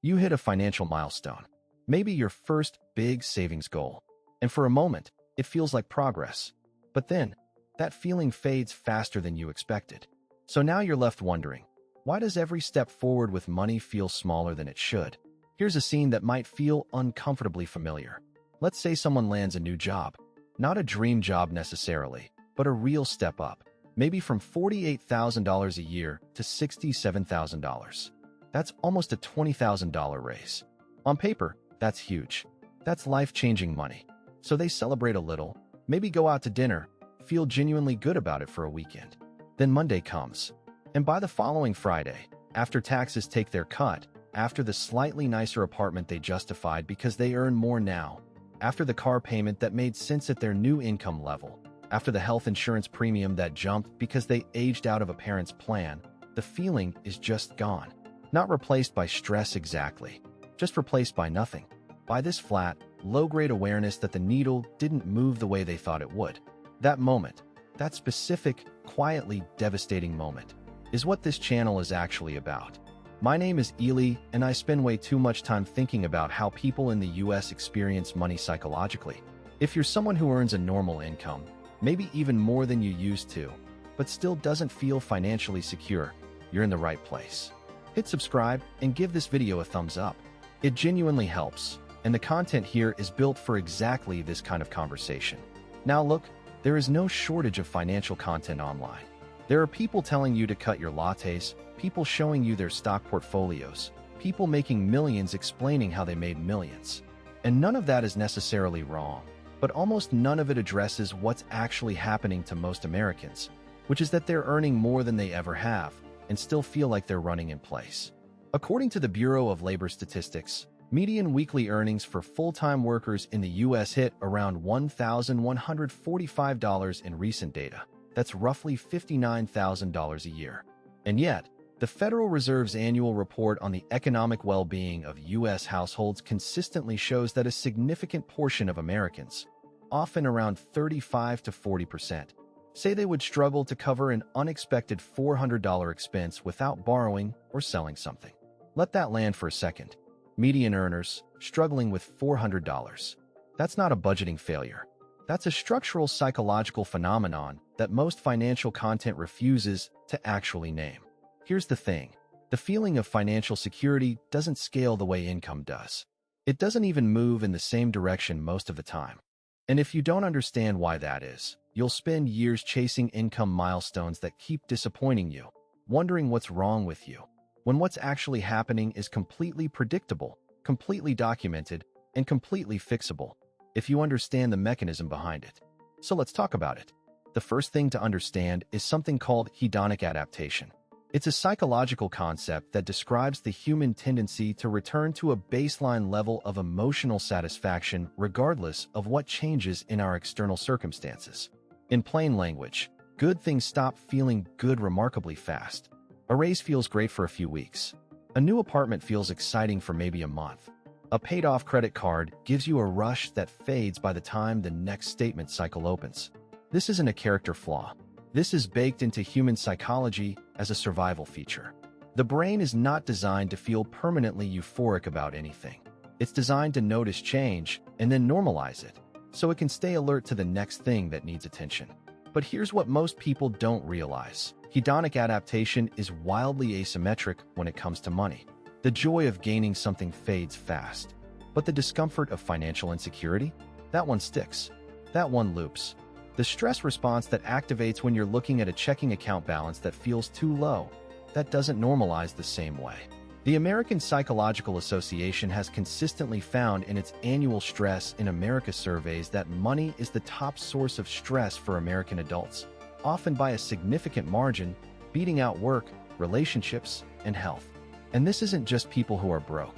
You hit a financial milestone, maybe your first big savings goal. And for a moment, it feels like progress. But then, that feeling fades faster than you expected. So now you're left wondering, why does every step forward with money feel smaller than it should? Here's a scene that might feel uncomfortably familiar. Let's say someone lands a new job. Not a dream job necessarily, but a real step up. Maybe from $48,000 a year to $67,000. That's almost a $20,000 raise. On paper, that's huge. That's life-changing money. So they celebrate a little, maybe go out to dinner, feel genuinely good about it for a weekend. Then Monday comes. And by the following Friday, after taxes take their cut, after the slightly nicer apartment they justified because they earn more now, after the car payment that made sense at their new income level, after the health insurance premium that jumped because they aged out of a parent's plan, the feeling is just gone. Not replaced by stress exactly, just replaced by nothing. By this flat, low-grade awareness that the needle didn't move the way they thought it would. That moment, that specific, quietly devastating moment, is what this channel is actually about. My name is Ely, and I spend way too much time thinking about how people in the US experience money psychologically. If you're someone who earns a normal income, maybe even more than you used to, but still doesn't feel financially secure, you're in the right place. Hit subscribe and give this video a thumbs up. It genuinely helps, and the content here is built for exactly this kind of conversation. Now look, there is no shortage of financial content online. There are people telling you to cut your lattes, people showing you their stock portfolios, people making millions explaining how they made millions. And none of that is necessarily wrong, but almost none of it addresses what's actually happening to most Americans, which is that they're earning more than they ever have and still feel like they're running in place. According to the Bureau of Labor Statistics, median weekly earnings for full-time workers in the U.S. hit around $1,145 in recent data. That's roughly $59,000 a year. And yet, the Federal Reserve's annual report on the economic well-being of U.S. households consistently shows that a significant portion of Americans, often around 35 to 40%, say they would struggle to cover an unexpected $400 expense without borrowing or selling something. Let that land for a second. Median earners struggling with $400. That's not a budgeting failure. That's a structural psychological phenomenon that most financial content refuses to actually name. Here's the thing. The feeling of financial security doesn't scale the way income does. It doesn't even move in the same direction most of the time. And if you don't understand why that is, you'll spend years chasing income milestones that keep disappointing you, wondering what's wrong with you, when what's actually happening is completely predictable, completely documented, and completely fixable, if you understand the mechanism behind it. So let's talk about it. The first thing to understand is something called hedonic adaptation. It's a psychological concept that describes the human tendency to return to a baseline level of emotional satisfaction regardless of what changes in our external circumstances. In plain language, good things stop feeling good remarkably fast. A raise feels great for a few weeks. A new apartment feels exciting for maybe a month. A paid-off credit card gives you a rush that fades by the time the next statement cycle opens. This isn't a character flaw. This is baked into human psychology as a survival feature. The brain is not designed to feel permanently euphoric about anything. It's designed to notice change and then normalize it, so it can stay alert to the next thing that needs attention. But here's what most people don't realize. Hedonic adaptation is wildly asymmetric when it comes to money. The joy of gaining something fades fast. But the discomfort of financial insecurity? That one sticks. That one loops. The stress response that activates when you're looking at a checking account balance that feels too low, that doesn't normalize the same way. The American Psychological Association has consistently found in its annual Stress in America surveys that money is the top source of stress for American adults, often by a significant margin, beating out work, relationships, and health. And this isn't just people who are broke.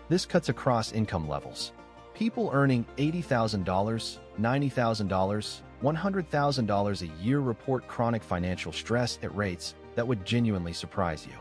This cuts across income levels. People earning $80,000, $90,000, $100,000 a year report chronic financial stress at rates that would genuinely surprise you.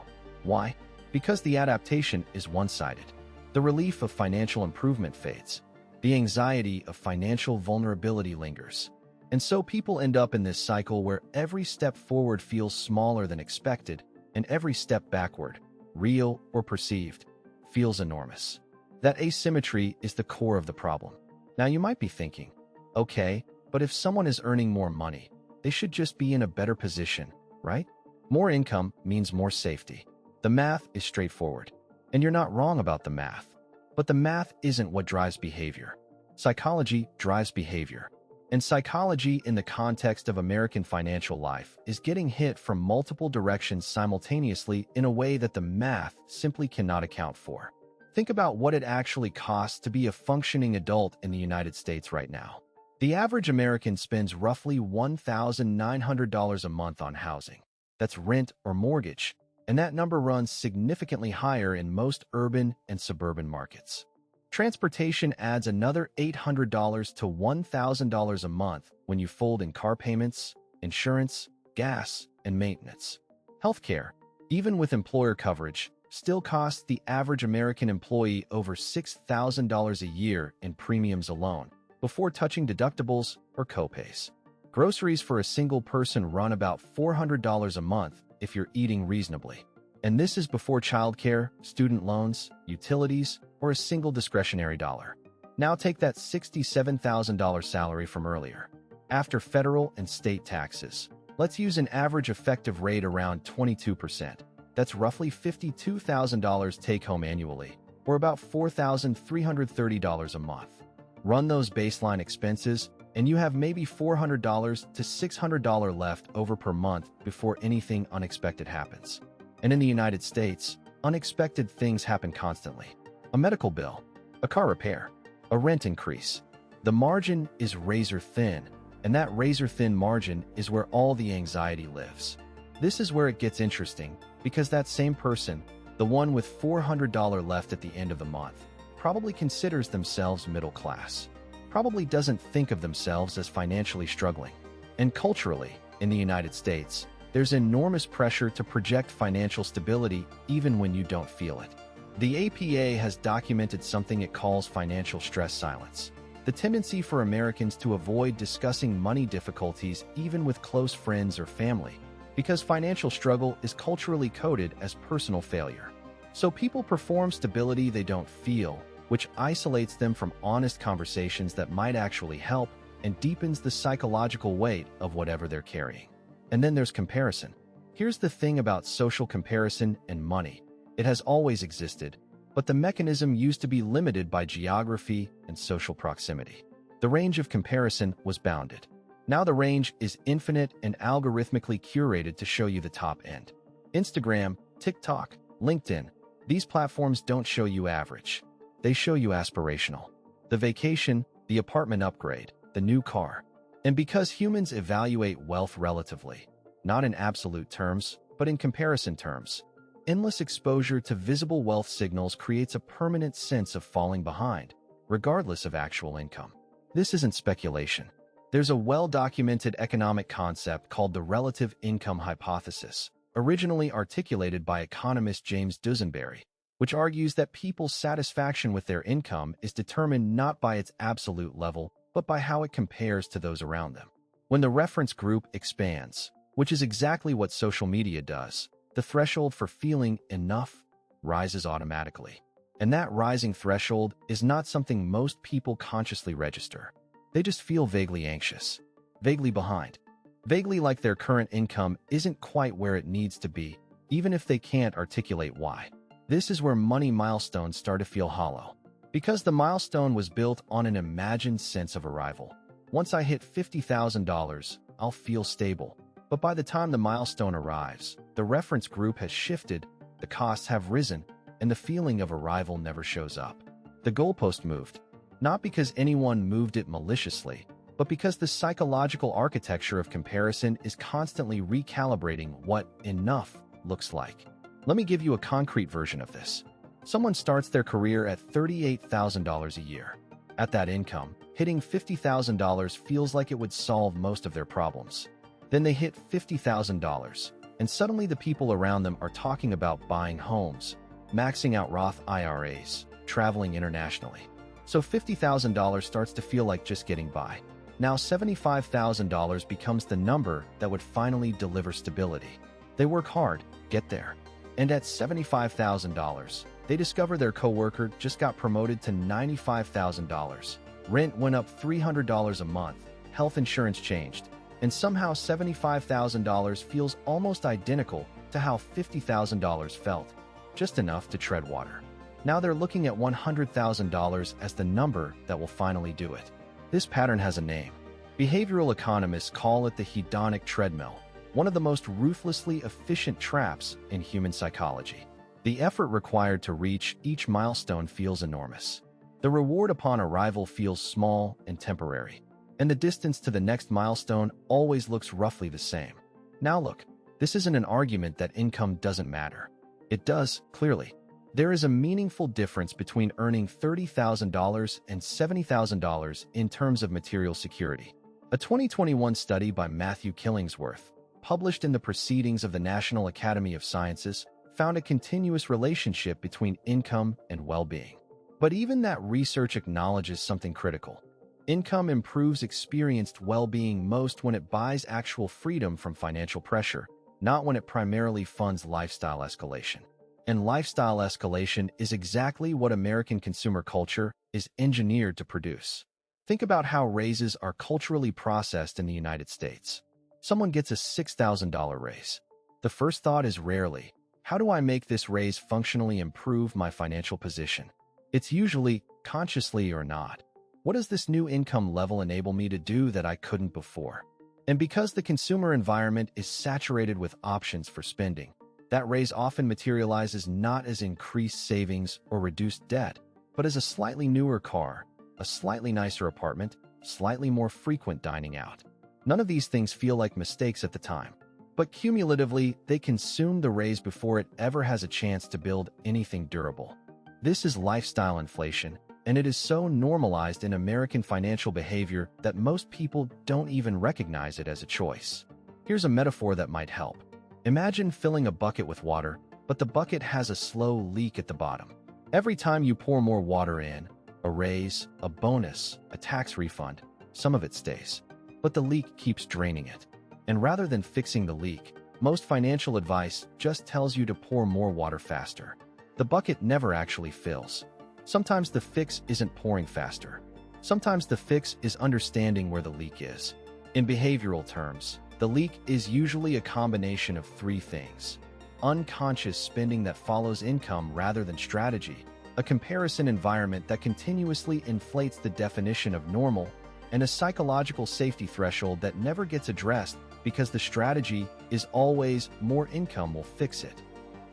Why? Because the adaptation is one-sided. The relief of financial improvement fades. The anxiety of financial vulnerability lingers. And so people end up in this cycle where every step forward feels smaller than expected, and every step backward, real or perceived, feels enormous. That asymmetry is the core of the problem. Now you might be thinking, okay, but if someone is earning more money, they should just be in a better position, right? More income means more safety. The math is straightforward. And you're not wrong about the math. But the math isn't what drives behavior. Psychology drives behavior. And psychology in the context of American financial life is getting hit from multiple directions simultaneously in a way that the math simply cannot account for. Think about what it actually costs to be a functioning adult in the United States right now. The average American spends roughly $1,900 a month on housing. That's rent or mortgage, and that number runs significantly higher in most urban and suburban markets. Transportation adds another $800 to $1,000 a month when you fold in car payments, insurance, gas, and maintenance. Healthcare, even with employer coverage, still costs the average American employee over $6,000 a year in premiums alone, before touching deductibles or copays. Groceries for a single person run about $400 a month if you're eating reasonably. And this is before childcare, student loans, utilities, or a single discretionary dollar. Now take that $67,000 salary from earlier. After federal and state taxes, let's use an average effective rate around 22%. That's roughly $52,000 take-home annually, or about $4,330 a month. Run those baseline expenses, and you have maybe $400 to $600 left over per month before anything unexpected happens. And in the United States, unexpected things happen constantly. A medical bill, a car repair, a rent increase. The margin is razor thin, and that razor thin margin is where all the anxiety lives. This is where it gets interesting, because that same person, the one with $400 left at the end of the month, probably considers themselves middle class, probably doesn't think of themselves as financially struggling. And culturally, in the United States, there's enormous pressure to project financial stability even when you don't feel it. The APA has documented something it calls financial stress silence, the tendency for Americans to avoid discussing money difficulties even with close friends or family, because financial struggle is culturally coded as personal failure. So people perform stability they don't feel, which isolates them from honest conversations that might actually help and deepens the psychological weight of whatever they're carrying. And then there's comparison. Here's the thing about social comparison and money. It has always existed, but the mechanism used to be limited by geography and social proximity. The range of comparison was bounded. Now the range is infinite and algorithmically curated to show you the top end. Instagram, TikTok, LinkedIn, these platforms don't show you average. They show you aspirational. The vacation, the apartment upgrade, the new car. And because humans evaluate wealth relatively, not in absolute terms, but in comparison terms, endless exposure to visible wealth signals creates a permanent sense of falling behind, regardless of actual income. This isn't speculation. There's a well-documented economic concept called the relative income hypothesis, originally articulated by economist James Dusenberry, which argues that people's satisfaction with their income is determined not by its absolute level, but by how it compares to those around them. When the reference group expands, which is exactly what social media does, the threshold for feeling enough rises automatically. And that rising threshold is not something most people consciously register. They just feel vaguely anxious, vaguely behind, vaguely like their current income isn't quite where it needs to be, even if they can't articulate why. This is where money milestones start to feel hollow. Because the milestone was built on an imagined sense of arrival. Once I hit $50,000, I'll feel stable. But by the time the milestone arrives, the reference group has shifted, the costs have risen, and the feeling of arrival never shows up. The goalpost moved, not because anyone moved it maliciously, but because the psychological architecture of comparison is constantly recalibrating what enough looks like. Let me give you a concrete version of this. Someone starts their career at $38,000 a year. At that income, hitting $50,000 feels like it would solve most of their problems. Then they hit $50,000, and suddenly the people around them are talking about buying homes, maxing out Roth IRAs, traveling internationally. So $50,000 starts to feel like just getting by. Now $75,000 becomes the number that would finally deliver stability. They work hard, get there. And at $75,000, They discover their coworker just got promoted to $95,000. Rent went up $300 a month, health insurance changed, and somehow $75,000 feels almost identical to how $50,000 felt, just enough to tread water. Now they're looking at $100,000 as the number that will finally do it. This pattern has a name. Behavioral economists call it the hedonic treadmill, one of the most ruthlessly efficient traps in human psychology. The effort required to reach each milestone feels enormous. The reward upon arrival feels small and temporary, and the distance to the next milestone always looks roughly the same. Now look, this isn't an argument that income doesn't matter. It does, clearly. There is a meaningful difference between earning $30,000 and $70,000 in terms of material security. A 2021 study by Matthew Killingsworth, published in the Proceedings of the National Academy of Sciences, found a continuous relationship between income and well-being. But even that research acknowledges something critical. Income improves experienced well-being most when it buys actual freedom from financial pressure, not when it primarily funds lifestyle escalation. And lifestyle escalation is exactly what American consumer culture is engineered to produce. Think about how raises are culturally processed in the United States. Someone gets a $6,000 raise. The first thought is rarely, how do I make this raise functionally improve my financial position? It's usually, consciously or not, what does this new income level enable me to do that I couldn't before? And because the consumer environment is saturated with options for spending, that raise often materializes not as increased savings or reduced debt, but as a slightly newer car, a slightly nicer apartment, slightly more frequent dining out. None of these things feel like mistakes at the time, but cumulatively, they consume the raise before it ever has a chance to build anything durable. This is lifestyle inflation, and it is so normalized in American financial behavior that most people don't even recognize it as a choice. Here's a metaphor that might help. Imagine filling a bucket with water, but the bucket has a slow leak at the bottom. Every time you pour more water in, a raise, a bonus, a tax refund, some of it stays. But the leak keeps draining it. And rather than fixing the leak, most financial advice just tells you to pour more water faster. The bucket never actually fills. Sometimes the fix isn't pouring faster. Sometimes the fix is understanding where the leak is. In behavioral terms, the leak is usually a combination of three things: unconscious spending that follows income rather than strategy, a comparison environment that continuously inflates the definition of normal, and a psychological safety threshold that never gets addressed because the strategy is always more income will fix it.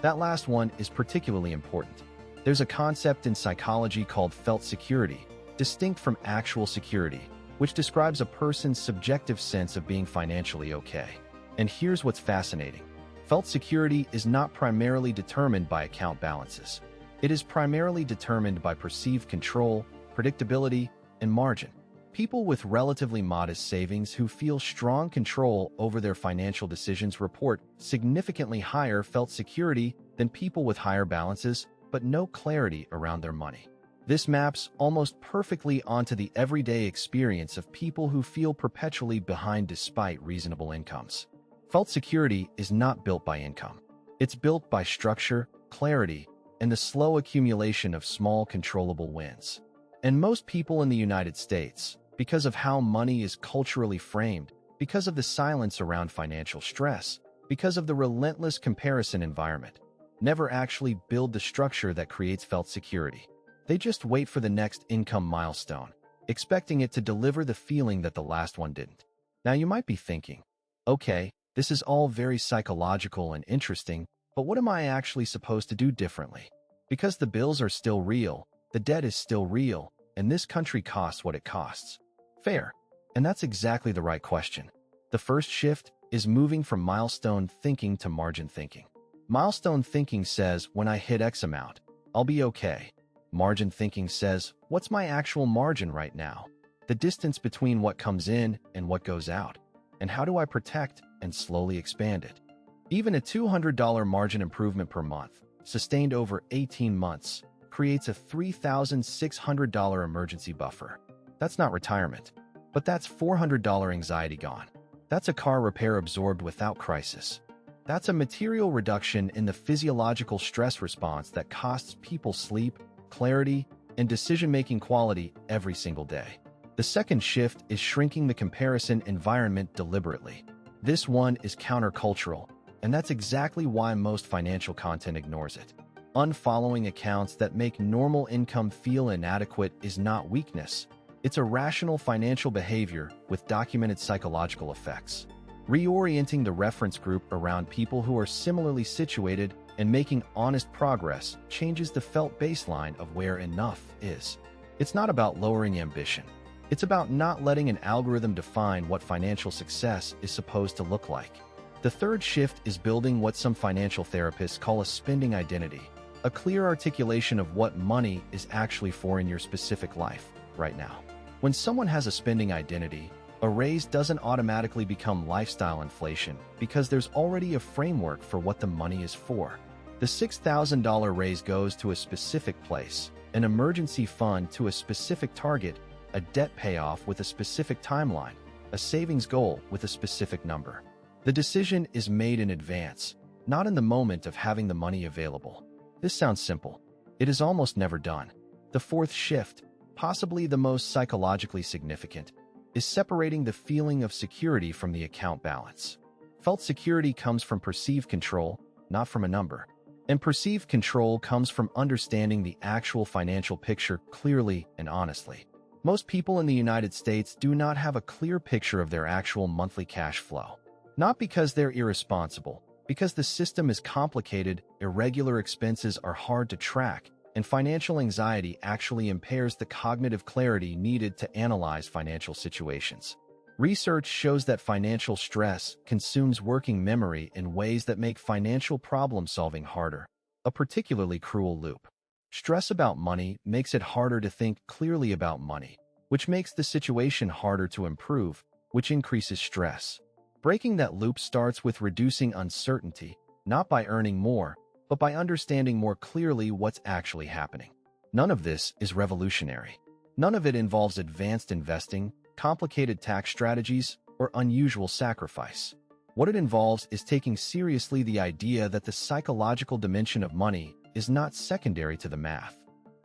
That last one is particularly important. There's a concept in psychology called felt security, distinct from actual security, which describes a person's subjective sense of being financially okay. And here's what's fascinating. Felt security is not primarily determined by account balances. It is primarily determined by perceived control, predictability, and margin. People with relatively modest savings who feel strong control over their financial decisions report significantly higher felt security than people with higher balances but no clarity around their money. This maps almost perfectly onto the everyday experience of people who feel perpetually behind despite reasonable incomes. Felt security is not built by income. It's built by structure, clarity, and the slow accumulation of small controllable wins. And most people in the United States, because of how money is culturally framed, because of the silence around financial stress, because of the relentless comparison environment, never actually build the structure that creates felt security. They just wait for the next income milestone, expecting it to deliver the feeling that the last one didn't. Now you might be thinking, okay, this is all very psychological and interesting, but what am I actually supposed to do differently? Because the bills are still real, the debt is still real, and this country costs what it costs. Fair. And that's exactly the right question. The first shift is moving from milestone thinking to margin thinking. Milestone thinking says, when I hit X amount, I'll be okay. Margin thinking says, what's my actual margin right now? The distance between what comes in and what goes out. And how do I protect and slowly expand it? Even a $200 margin improvement per month, sustained over 18 months, creates a $3,600 emergency buffer. That's not retirement, but that's $400 anxiety gone. That's a car repair absorbed without crisis. That's a material reduction in the physiological stress response that costs people sleep, clarity, and decision-making quality every single day. The second shift is shrinking the comparison environment deliberately. This one is countercultural, and that's exactly why most financial content ignores it. Unfollowing accounts that make normal income feel inadequate is not weakness. It's a rational financial behavior with documented psychological effects. Reorienting the reference group around people who are similarly situated and making honest progress changes the felt baseline of where enough is. It's not about lowering ambition. It's about not letting an algorithm define what financial success is supposed to look like. The third shift is building what some financial therapists call a spending identity, a clear articulation of what money is actually for in your specific life right now. When someone has a spending identity, a raise doesn't automatically become lifestyle inflation because there's already a framework for what the money is for. The $6,000 raise goes to a specific place, an emergency fund to a specific target, a debt payoff with a specific timeline, a savings goal with a specific number. The decision is made in advance, not in the moment of having the money available. This sounds simple. It is almost never done. The fourth shift, possibly the most psychologically significant, is separating the feeling of security from the account balance. Felt security comes from perceived control, not from a number. And perceived control comes from understanding the actual financial picture clearly and honestly. Most people in the United States do not have a clear picture of their actual monthly cash flow. Not because they're irresponsible, because the system is complicated, irregular expenses are hard to track, and financial anxiety actually impairs the cognitive clarity needed to analyze financial situations. Research shows that financial stress consumes working memory in ways that make financial problem-solving harder, a particularly cruel loop. Stress about money makes it harder to think clearly about money, which makes the situation harder to improve, which increases stress. Breaking that loop starts with reducing uncertainty, not by earning more, but by understanding more clearly what's actually happening. None of this is revolutionary. None of it involves advanced investing, complicated tax strategies, or unusual sacrifice. What it involves is taking seriously the idea that the psychological dimension of money is not secondary to the math.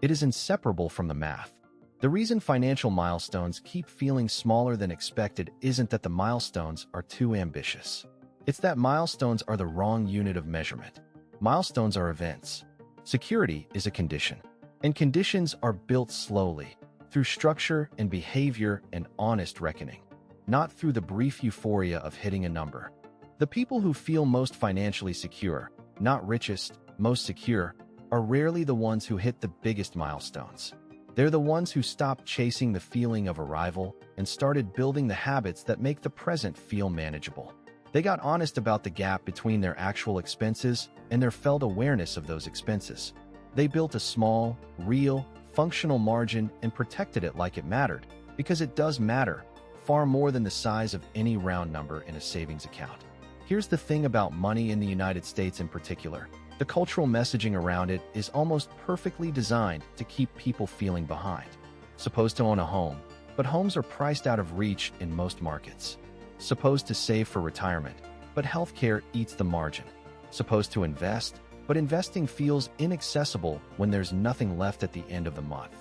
It is inseparable from the math. The reason financial milestones keep feeling smaller than expected isn't that the milestones are too ambitious. It's that milestones are the wrong unit of measurement. Milestones are events. Security is a condition. And conditions are built slowly, through structure and behavior and honest reckoning, not through the brief euphoria of hitting a number. The people who feel most financially secure, not richest, most secure, are rarely the ones who hit the biggest milestones. They're the ones who stopped chasing the feeling of arrival and started building the habits that make the present feel manageable. They got honest about the gap between their actual expenses and their felt awareness of those expenses. They built a small, real, functional margin and protected it like it mattered, because it does matter, far more than the size of any round number in a savings account. Here's the thing about money in the United States in particular. The cultural messaging around it is almost perfectly designed to keep people feeling behind. Supposed to own a home, but homes are priced out of reach in most markets. Supposed to save for retirement, but healthcare eats the margin. Supposed to invest, but investing feels inaccessible when there's nothing left at the end of the month.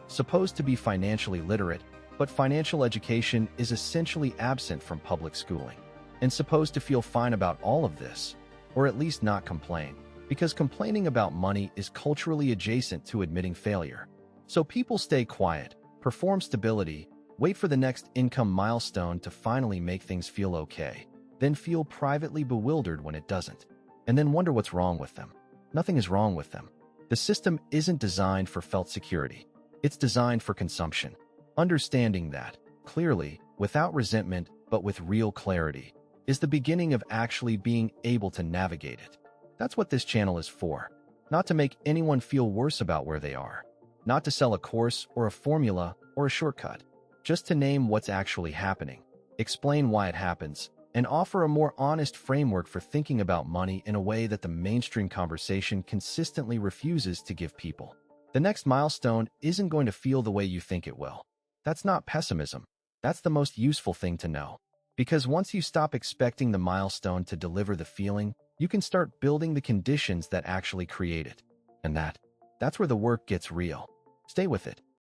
Supposed to be financially literate, but financial education is essentially absent from public schooling. And supposed to feel fine about all of this, or at least not complain, because complaining about money is culturally adjacent to admitting failure. So people stay quiet, perform stability, wait for the next income milestone to finally make things feel okay, then feel privately bewildered when it doesn't, and then wonder what's wrong with them. Nothing is wrong with them. The system isn't designed for felt security. It's designed for consumption. Understanding that, clearly, without resentment, but with real clarity, is the beginning of actually being able to navigate it. That's what this channel is for. Not to make anyone feel worse about where they are. Not to sell a course or a formula or a shortcut. Just to name what's actually happening, explain why it happens, and offer a more honest framework for thinking about money in a way that the mainstream conversation consistently refuses to give people. The next milestone isn't going to feel the way you think it will. That's not pessimism. That's the most useful thing to know. Because once you stop expecting the milestone to deliver the feeling, you can start building the conditions that actually create it. And that's where the work gets real. Stay with it.